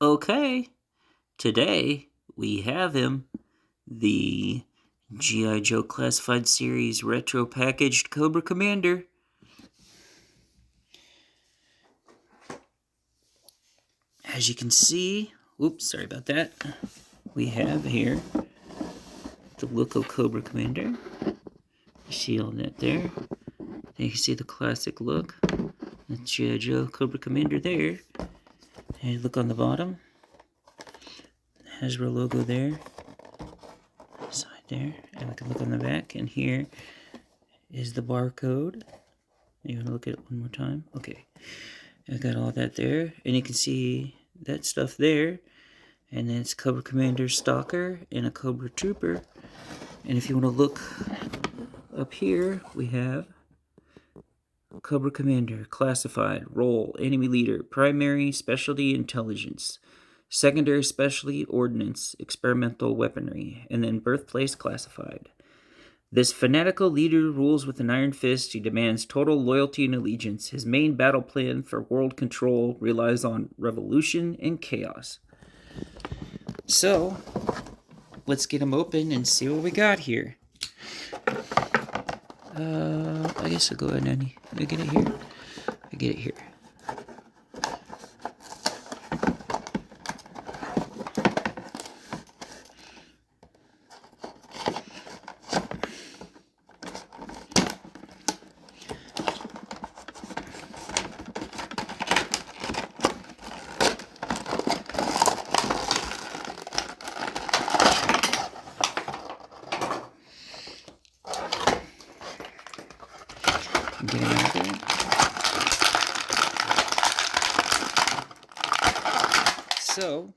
Okay, today we have him, the G.I. Joe Classified Series retro packaged Cobra Commander. As you can see, oops, sorry about that. We have here the look of Cobra Commander. You see all that there. Then you can see the classic look. The G.I. Joe Cobra Commander there. And look on the bottom. Hasbro logo there. Side there. And we can look on the back. And here is the barcode. You want to look at it one more time? Okay. I got all that there. And you can see that stuff there. And then it's Cobra Commander Stalker and a Cobra Trooper. And if you want to look up here, we have Cobra Commander, Classified, Role, Enemy Leader, Primary Specialty Intelligence, Secondary Specialty Ordnance, Experimental Weaponry, and then Birthplace Classified. This fanatical leader rules with an iron fist. He demands total loyalty and allegiance. His main battle plan for world control relies on revolution and chaos. So, let's get him open and see what we got here. I guess I'll go ahead and I get it here. I get it here. Get him out there. So,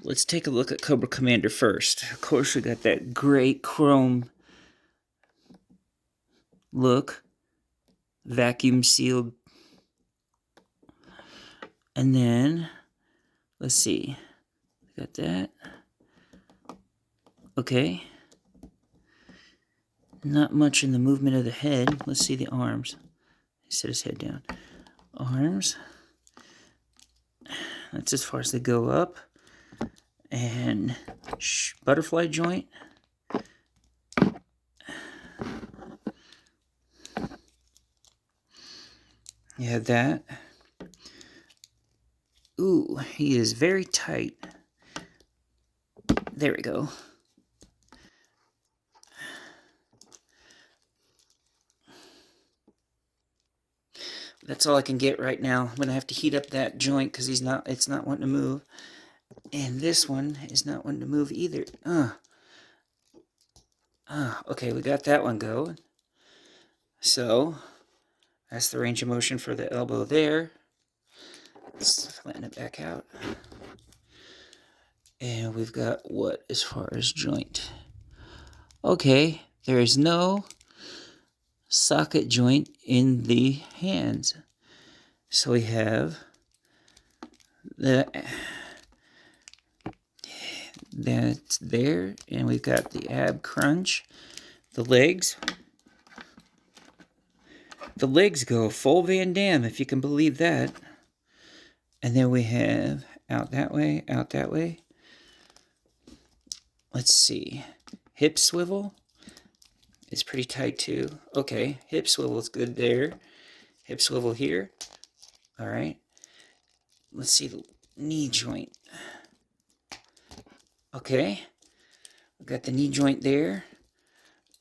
let's take a look at Cobra Commander first. Of course, we got that great chrome look, vacuum sealed. And then, let's see, got that. Okay. Not much in the movement of the head. Let's see the arms. Set his head down. Arms. That's as far as they go up. And butterfly joint. You have that. Ooh, he is very tight. There we go. That's all I can get right now. I'm gonna have to heat up that joint because it's not wanting to move. And this one is not wanting to move either. Okay, we got that one going. So, that's the range of motion for the elbow there. Let's flatten it back out. And we've got what as far as joint? Okay, there is no socket joint in the hands. So we have that's there, and we've got the ab crunch. The legs go full Van Damme, if you can believe that. And then we have out that way, out that way. Let's see, hip swivel is pretty tight too. Okay, hip swivel is good there. Hip swivel here. All right. Let's see the knee joint. Okay, we got the knee joint there.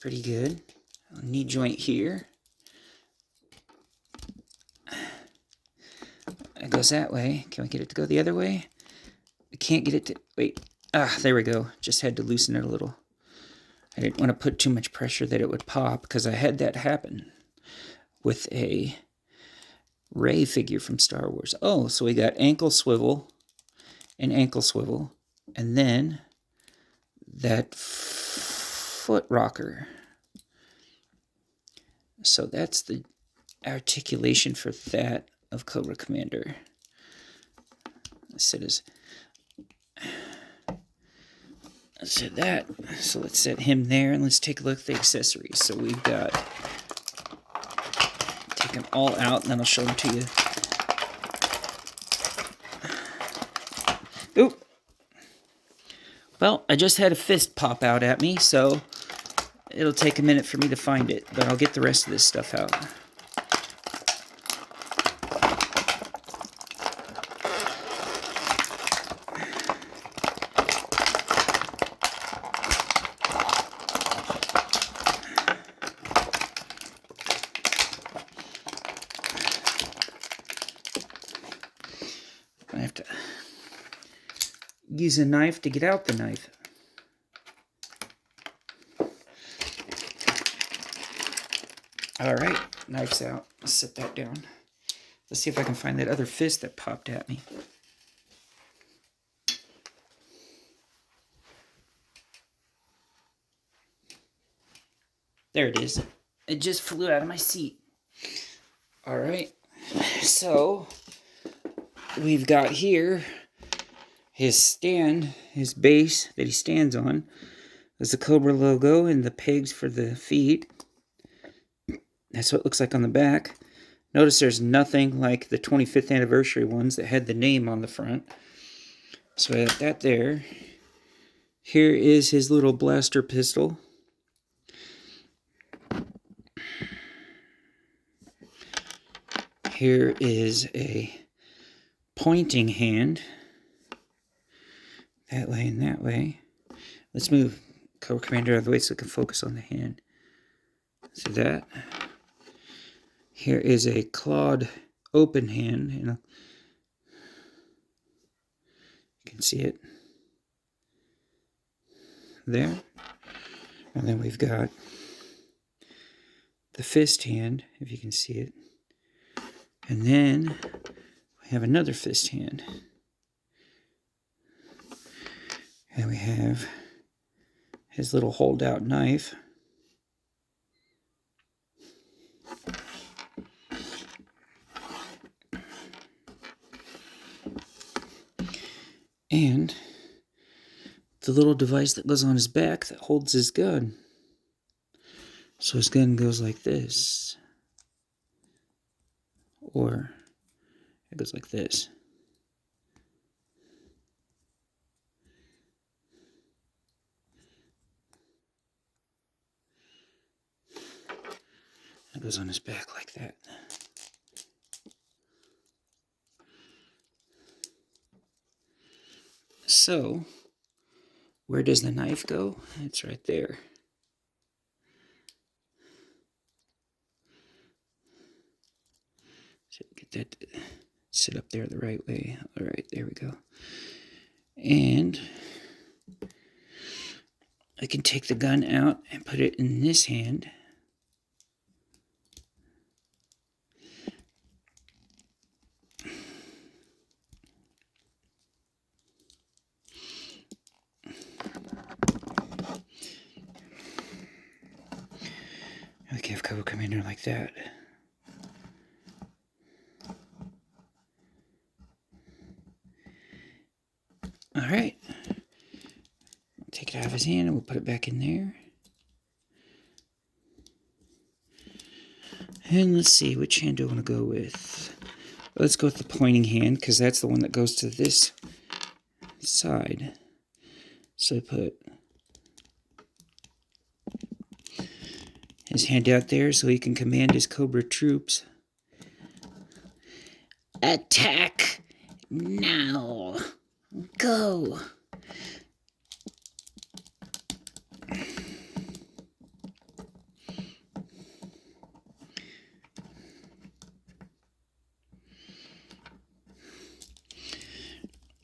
Pretty good. Knee joint here. It goes that way. Can we get it to go the other way? We can't get it to... Wait. There we go. Just had to loosen it a little. I didn't want to put too much pressure that it would pop because I had that happen with a Rey figure from Star Wars. Oh, so we got ankle swivel and ankle swivel. And then that foot rocker. So that's the articulation for that of Cobra Commander. Set that. So let's set him there, and let's take a look at the accessories. So we've got, take them all out, and then I'll show them to you. Oop. Well, I just had a fist pop out at me, so it'll take a minute for me to find it, but I'll get the rest of this stuff out. I have to use a knife to get out the knife. All right, knife's out. Let's set that down. Let's see if I can find that other fist that popped at me. There it is. It just flew out of my seat. All right, so we've got here his stand, his base that he stands on. There's the Cobra logo and the pegs for the feet. That's what it looks like on the back. Notice there's nothing like the 25th anniversary ones that had the name on the front. So I got that there. Here is his little blaster pistol. Here is a pointing hand. That way and that way. Let's move Cobra Commander out of the way so I can focus on the hand. See that? Here is a clawed open hand. You can see it there. And then we've got the fist hand, if you can see it. And then we have another fist hand. And we have his little holdout knife. And the little device that goes on his back that holds his gun. So his gun goes like this. Or it goes like this. It goes on his back like that. So, where does the knife go? It's right there. So get that to sit up there the right way. All right, there we go. And I can take the gun out and put it in this hand. I can have Cobra Commander like that. All right. Take it out of his hand and we'll put it back in there. And let's see, which hand do I want to go with? Let's go with the pointing hand because that's the one that goes to this side. So I put his hand out there so he can command his Cobra troops. Attack now! Go!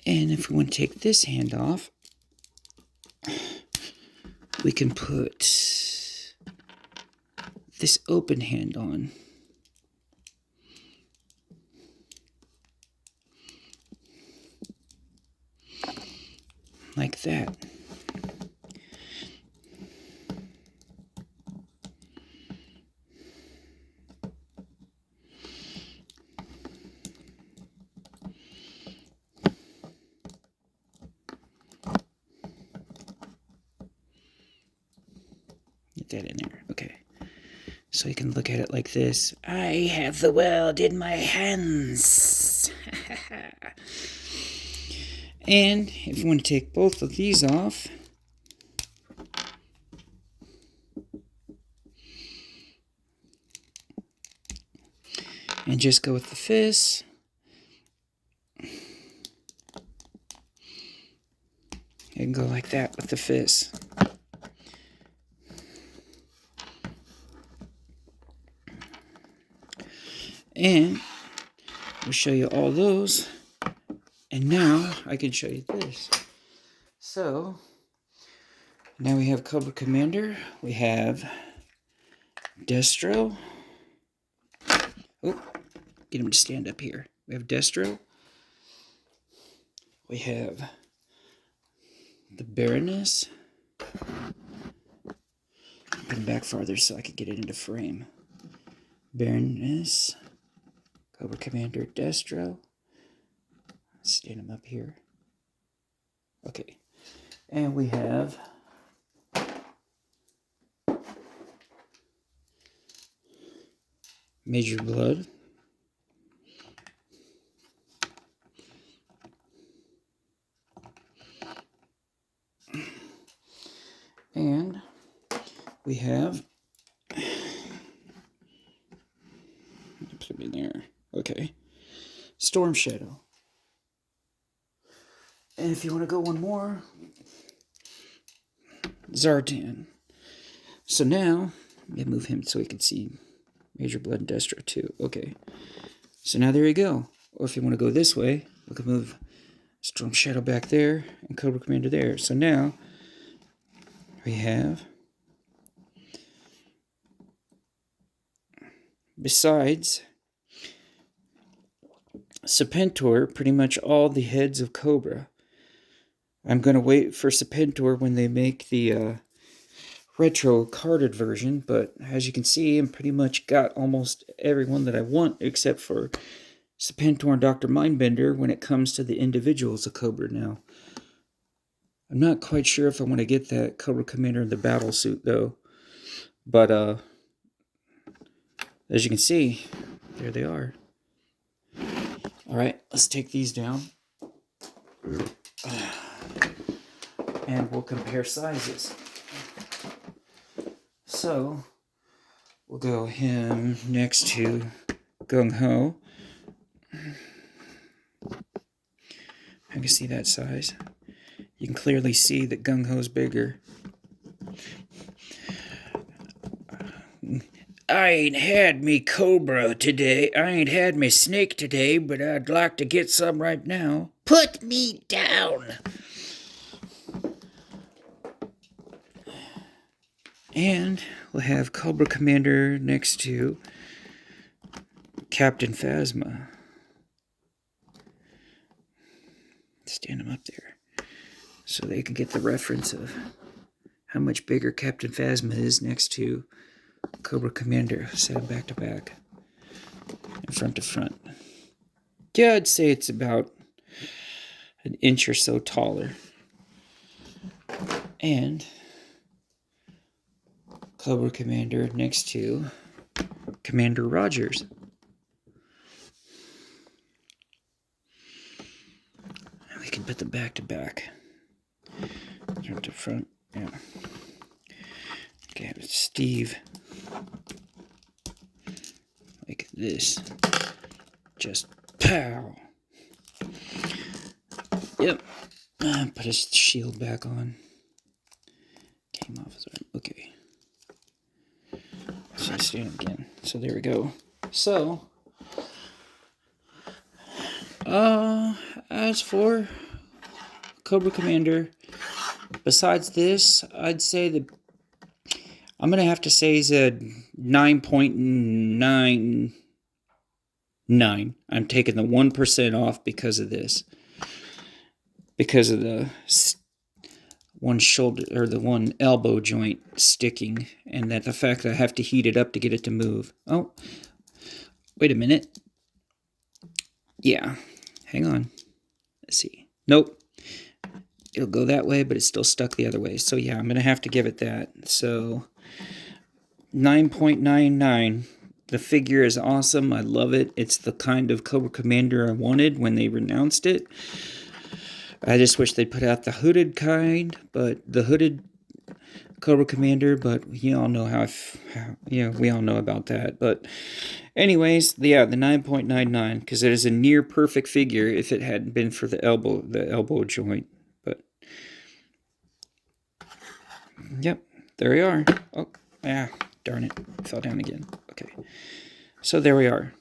And if we want to take this hand off, we can put this open hand on. Like that. Get that in there. Okay. So you can look at it like this. I have the world in my hands. And if you want to take both of these off, and just go with the fists, and go like that with the fists. And we'll show you all those. And now I can show you this. So now we have Cobra Commander. We have Destro. Oh, get him to stand up here. We have Destro. We have the Baroness. Put him back farther so I can get it into frame. Baroness. Cobra Commander Destro. Stand him up here. Okay. And we have Major Blood. And we have, put him in there. Okay. Storm Shadow. And if you want to go one more, Zartan. So now, let me move him so we can see Major Blood and Destro too. Okay. So now there you go. Or if you want to go this way, we can move Storm Shadow back there and Cobra Commander there. So now we have, besides Serpentor, pretty much all the heads of Cobra. I'm going to wait for Serpentor when they make the retro carded version, but as you can see, I'm pretty much got almost everyone that I want except for Serpentor and Dr. Mindbender when it comes to the individuals of Cobra now. I'm not quite sure if I want to get that Cobra Commander in the battle suit though, but as you can see, there they are. Alright, let's take these down. And we'll compare sizes. So, we'll go him next to Gung Ho. I can see that size. You can clearly see that Gung Ho's bigger. I ain't had me Cobra today. I ain't had me snake today, but I'd like to get some right now. Put me down! And we'll have Cobra Commander next to Captain Phasma. Stand him up there so they can get the reference of how much bigger Captain Phasma is next to Cobra Commander. Set him back to back and front to front. Yeah, I'd say it's about an inch or so taller. And Cobra Commander next to Commander Rogers. And we can put them back to back. Front to front, yeah. Okay, Steve. Like this. Just pow. Yep. Put his shield back on. Came off his arm. Okay. So stand again. So there we go. So, as for Cobra Commander, besides this, I'd say that I'm gonna have to say he's a 9.99. I'm taking the 1% off because of this. Because of the one shoulder or the one elbow joint sticking, and that the fact that I have to heat it up to get it to move. Oh, wait a minute. Yeah, hang on. Let's see. Nope. It'll go that way, but it's still stuck the other way. So yeah, I'm going to have to give it that. So 9.99. The figure is awesome. I love it. It's the kind of Cobra Commander I wanted when they announced it. I just wish they'd put out the hooded kind, but the hooded Cobra Commander, but you all know we all know about that. But anyways, yeah, the 9.99, because it is a near perfect figure if it hadn't been for the elbow joint. But yep, there we are. Oh, darn it, fell down again. Okay, so there we are.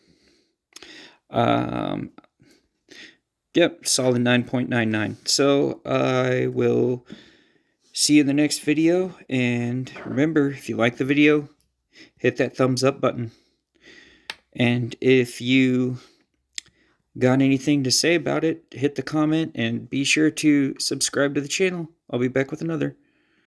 Yep, solid 9.99. So I will see you in the next video, and remember, if you like the video, hit that thumbs up button. And if you got anything to say about it, hit the comment, and be sure to subscribe to the channel. I'll be back with another.